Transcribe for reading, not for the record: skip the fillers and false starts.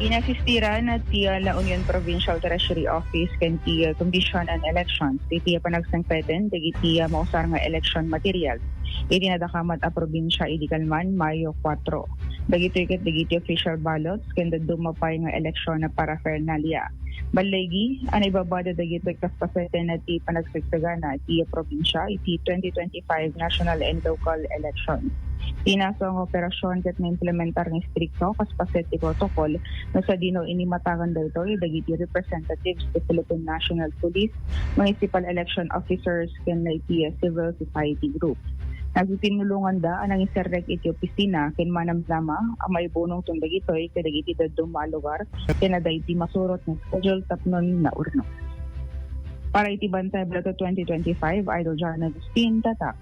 Inasistira na tiya La Union Provincial Treasury Office ken tiya Commission on Elections. Tiya panagsangpeten dagiti mausar nga election materials. Idinadakamat a probinsya idikalman Mayo 4. Dagiti official ballots ken dumapay nga eleksyon na paraphernalia. Balaygi, anay babada dagiti kaspaseten na ti panagsagtagana tiya probinsya iti 2025 national and local elections. Pinaso ang operasyon ket na-implementar ng strikto kaspaset ti protocol na sa dino inimatangan dayto dagiti representatives ti Philippine National Police, municipal election officers ken iti civil society group. Nagtinulungan da anang iserrek iti opisina ken manamlama ang maibunong tong dagitoy kadagiti daddum a lugar ken daydi masurot ng schedule tapnon na urno. Para iti Bantay Balato 2025, Idol Jarna Despin, Tatak.